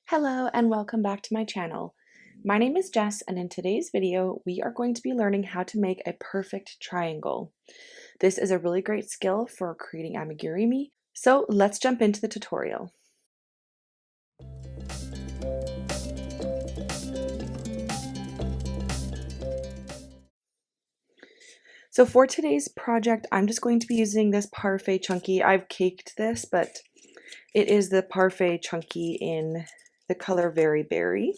Hello and welcome back to my channel. My name is Jess and in today's video we are going to be learning how to make a perfect triangle. This is a really great skill for creating amigurumi, so let's jump into the tutorial. So for today's project I'm just going to be using this Parfait Chunky. I've caked this, but it is the Parfait Chunky in the color Very Berry.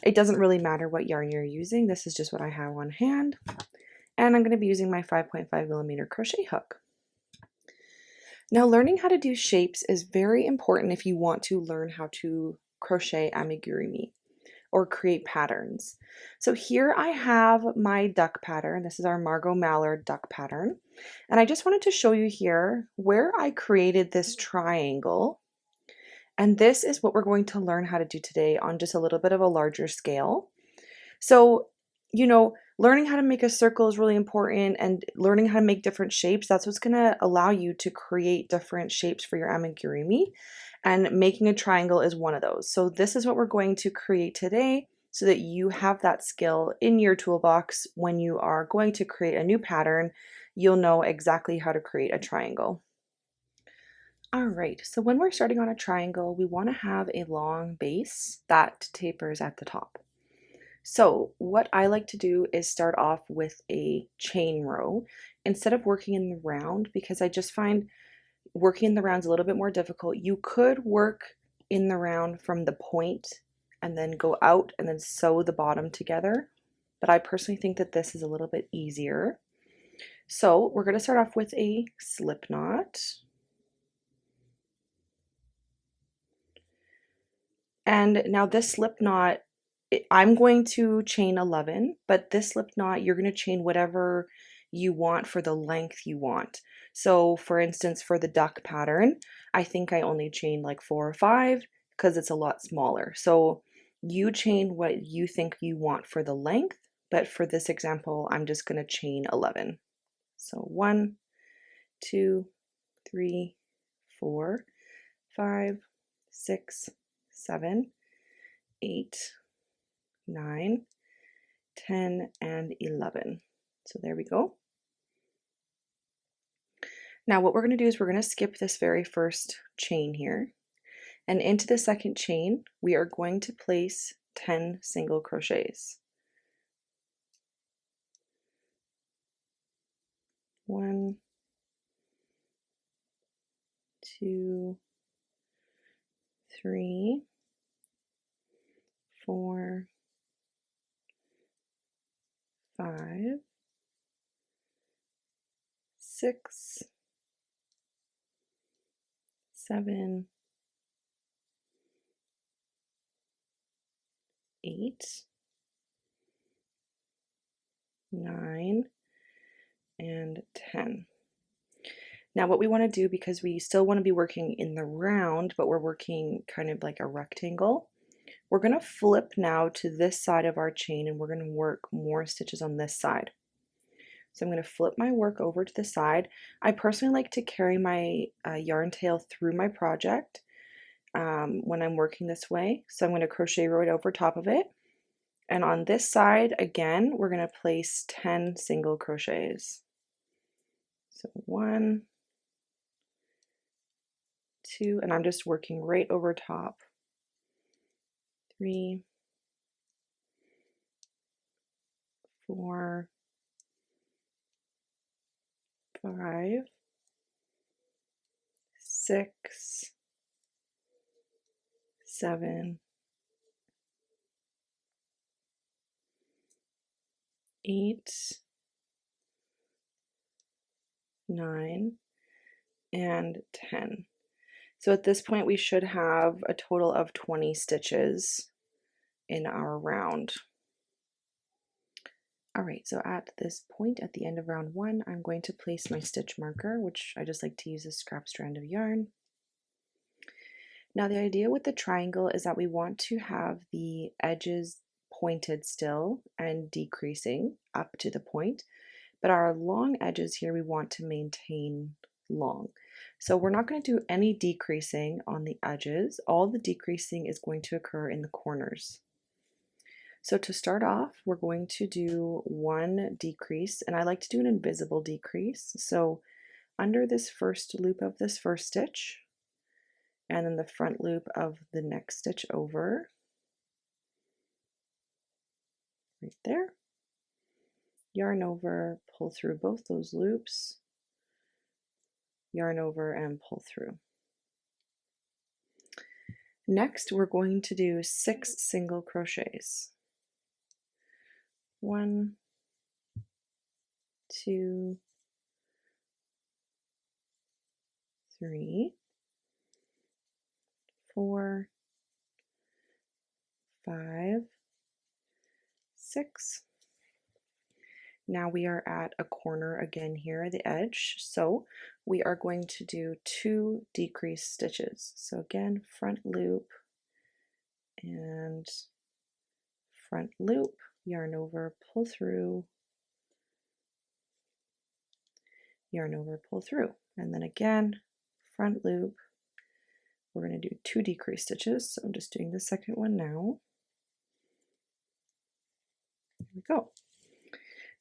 It doesn't really matter what yarn you're using, this is just what I have on hand. And I'm going to be using my 5.5mm crochet hook. Now, learning how to do shapes is very important if you want to learn how to crochet amigurumi or create patterns. So here I have my duck pattern. This is our Margot Mallard duck pattern. And I just wanted to show you here where I created this triangle. And this is what we're going to learn how to do today on just a little bit of a larger scale. So, learning how to make a circle is really important, and learning how to make different shapes, that's what's going to allow you to create different shapes for your amigurumi, and making a triangle is one of those. So this is what we're going to create today so that you have that skill in your toolbox. When you are going to create a new pattern, you'll know exactly how to create a triangle. All right, so when we're starting on a triangle, we want to have a long base that tapers at the top. So what I like to do is start off with a chain row instead of working in the round, because I just find working in the round is a little bit more difficult. You could work in the round from the point and then go out and then sew the bottom together, but I personally think that this is a little bit easier. So we're going to start off with a slip knot. And now this slip knot, I'm going to chain 11, but this slip knot, you're going to chain whatever you want for the length you want. So for instance, for the duck pattern, I think I only chain like 4 or 5 because it's a lot smaller. So you chain what you think you want for the length, but for this example, I'm just going to chain 11. So 1, 2, 3, 4, 5, 6, 7, 8, 9, 10, and 11. So there we go. Now what we're going to do is we're going to skip this very first chain here, and into the second chain we are going to place 10 single crochets. 1, 2, 3, 4, 5, 6, 7, 8, 9, and 10. Now what we want to do, because we still want to be working in the round, but we're working kind of like a rectangle, we're going to flip now to this side of our chain and we're going to work more stitches on this side. So I'm going to flip my work over to the side. I personally like to carry my yarn tail through my project when I'm working this way. So I'm going to crochet right over top of it. And on this side, again, we're going to place 10 single crochets. So 1, 2, and I'm just working right over top. 3, 4, 5, 6, 7, 8, 9, and 10. So at this point we should have a total of 20 stitches in our round. All right, so at this point, at the end of round 1, I'm going to place my stitch marker, which I just like to use a scrap strand of yarn. Now the idea with the triangle is that we want to have the edges pointed still and decreasing up to the point, but our long edges here we want to maintain long. So we're not going to do any decreasing on the edges. All the decreasing is going to occur in the corners. So to start off, we're going to do one decrease, and I like to do an invisible decrease. So under this first loop of this first stitch, and then the front loop of the next stitch over, right there, yarn over, pull through both those loops, yarn over and pull through. Next, we're going to do 6 single crochets. 1, 2, 3, 4, 5, 6. Now we are at a corner again here at the edge, so we are going to do 2 decrease stitches. So again, front loop and front loop, yarn over, pull through, yarn over, pull through, and then again, front loop. We're going to do 2 decrease stitches, so I'm just doing the second one now. There we go.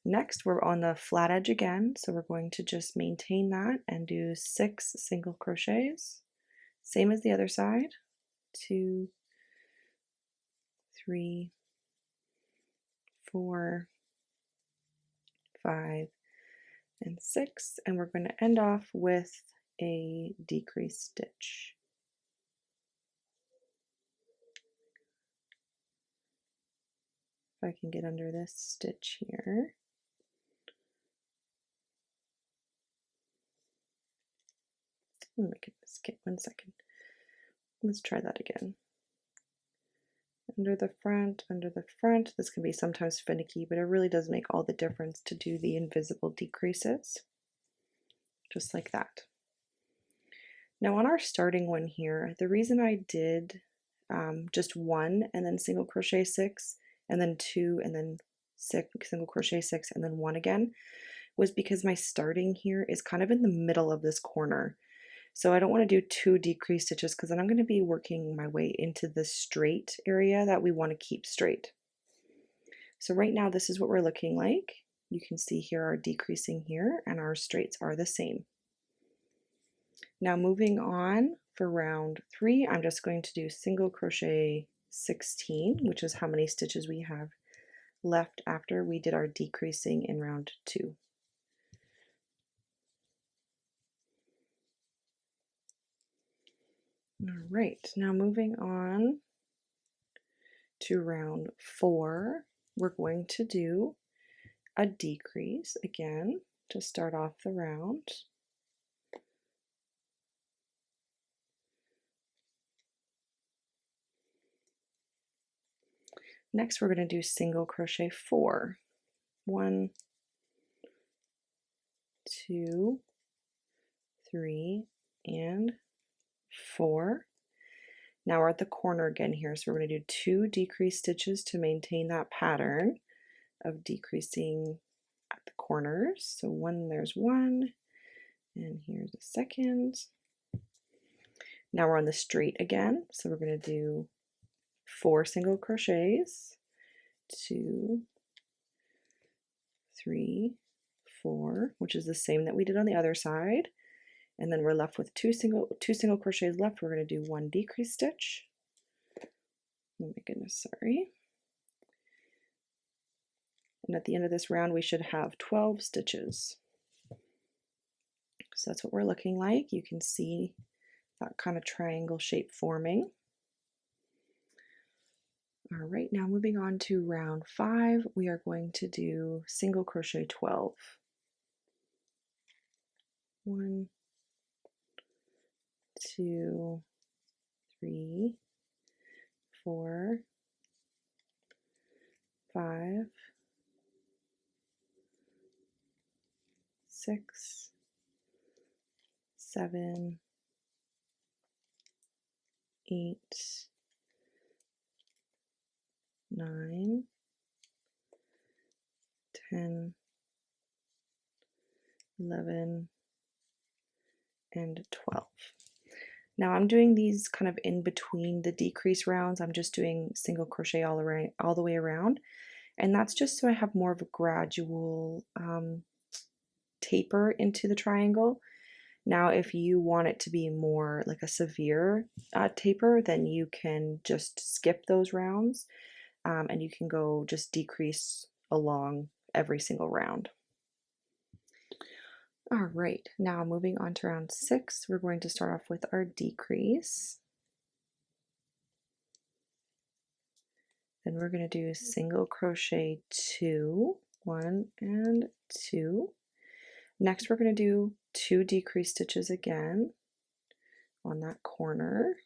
Next, we're on the flat edge again, so we're going to just maintain that and do 6 single crochets, same as the other side. 2, 3, 4, 5, and 6, and we're going to end off with a decrease stitch. If I can get under this stitch here. Oh my goodness, get 1 second. Let's try that again. Under the front, under the front. This can be sometimes finicky, but it really does make all the difference to do the invisible decreases. Just like that. Now on our starting one here, the reason I did just 1 and then single crochet 6 and then 2 and then 6, single crochet 6 and then 1 again was because my starting here is kind of in the middle of this corner. So I don't want to do 2 decrease stitches because then I'm going to be working my way into the straight area that we want to keep straight. So right now this is what we're looking like. You can see here our decreasing here and our straights are the same. Now moving on for round 3, I'm just going to do single crochet 16, which is how many stitches we have left after we did our decreasing in round 2. All right, now moving on to round 4, we're going to do a decrease again to start off the round. Next, we're going to do single crochet 4. 1, 2, 3, and 4. Now we're at the corner again here, so we're going to do 2 decrease stitches to maintain that pattern of decreasing at the corners. So there's 1, and here's the second. Now we're on the straight again, so we're going to do 4 single crochets, 2, 3, 4, which is the same that we did on the other side. And then we're left with two single crochets left. We're going to do 1 decrease stitch. Oh my goodness, sorry. And at the end of this round, we should have 12 stitches. So that's what we're looking like. You can see that kind of triangle shape forming. All right, now moving on to round 5, we are going to do single crochet 12. 1, 2, 3, 4, 5, 6, 7, 8, 9, 10, 11, and 12. Now I'm doing these kind of in between the decrease rounds. I'm just doing single crochet all the way around, and that's just so I have more of a gradual taper into the triangle. Now if you want it to be more like a severe taper, then you can just skip those rounds, and you can go just decrease along every single round. All right, now moving on to round 6, we're going to start off with our decrease. Then we're going to do single crochet 2, 1 and 2. Next we're going to do 2 decrease stitches again on that corner.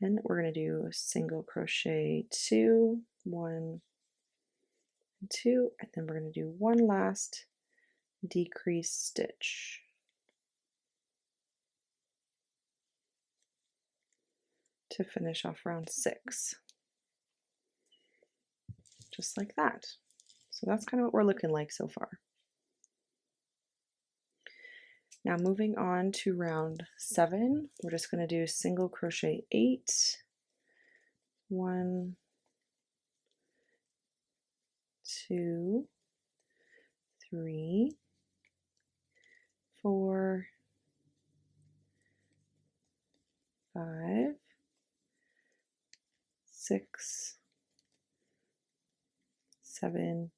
Then we're going to do single crochet 2, 1 and 2, and then we're going to do one last decrease stitch. To finish off round 6. Just like that. So that's kind of what we're looking like so far. Now moving on to round 7, we're just going to do single crochet 8, 1, 2, 3, 4, 5, 6, 7,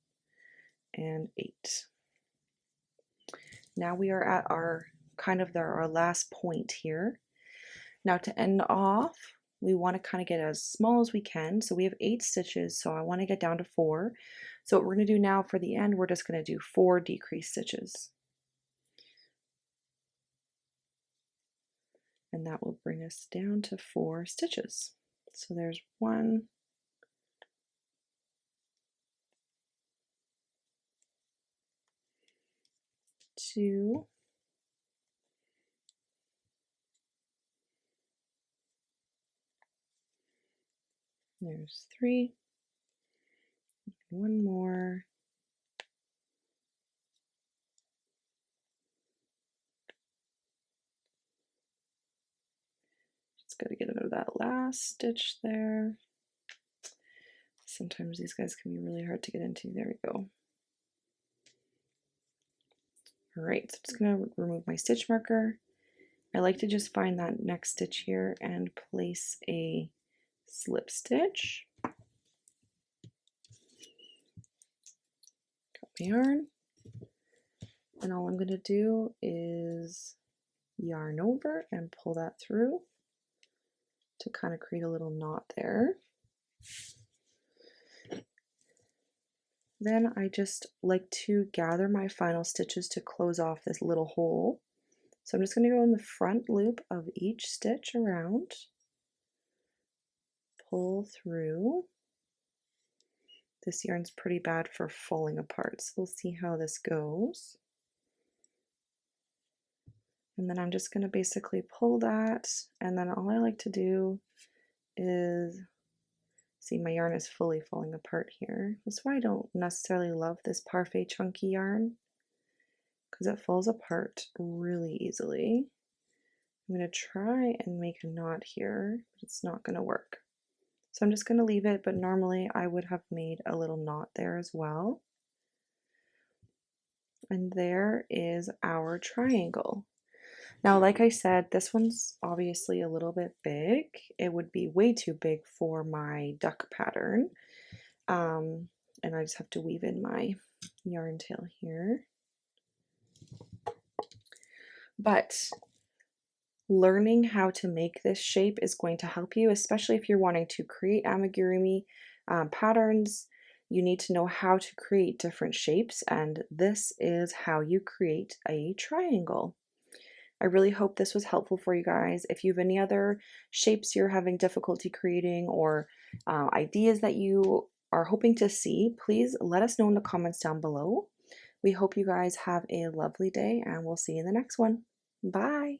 and 8. Now we are at our our last point here. Now to end off, we want to kind of get as small as we can. So we have 8 stitches, so I want to get down to 4. So what we're going to do now for the end, we're just going to do 4 decrease stitches. And that will bring us down to 4 stitches. So there's 1, 2, there's 3, 1 more, just got to get out of that last stitch there. Sometimes these guys can be really hard to get into. There we go. All right, so I'm just going to remove my stitch marker. I like to just find that next stitch here and place a slip stitch. Got my yarn, and all I'm going to do is yarn over and pull that through to kind of create a little knot there. Then I just like to gather my final stitches to close off this little hole. So I'm just going to go in the front loop of each stitch around, pull through. This yarn's pretty bad for falling apart, so we'll see how this goes. And then I'm just going to basically pull that, and then all I like to do is, see, my yarn is fully falling apart here. That's why I don't necessarily love this Parfait chunky yarn, because it falls apart really easily. I'm going to try and make a knot here, but it's not going to work. So I'm just going to leave it, but normally I would have made a little knot there as well. And there is our triangle. Now, like I said, this one's obviously a little bit big. It would be way too big for my duck pattern. And I just have to weave in my yarn tail here. But learning how to make this shape is going to help you, especially if you're wanting to create amigurumi patterns. You need to know how to create different shapes, and this is how you create a triangle. I really hope this was helpful for you guys. If you have any other shapes you're having difficulty creating, or ideas that you are hoping to see, please let us know in the comments down below. We hope you guys have a lovely day, and we'll see you in the next one. Bye!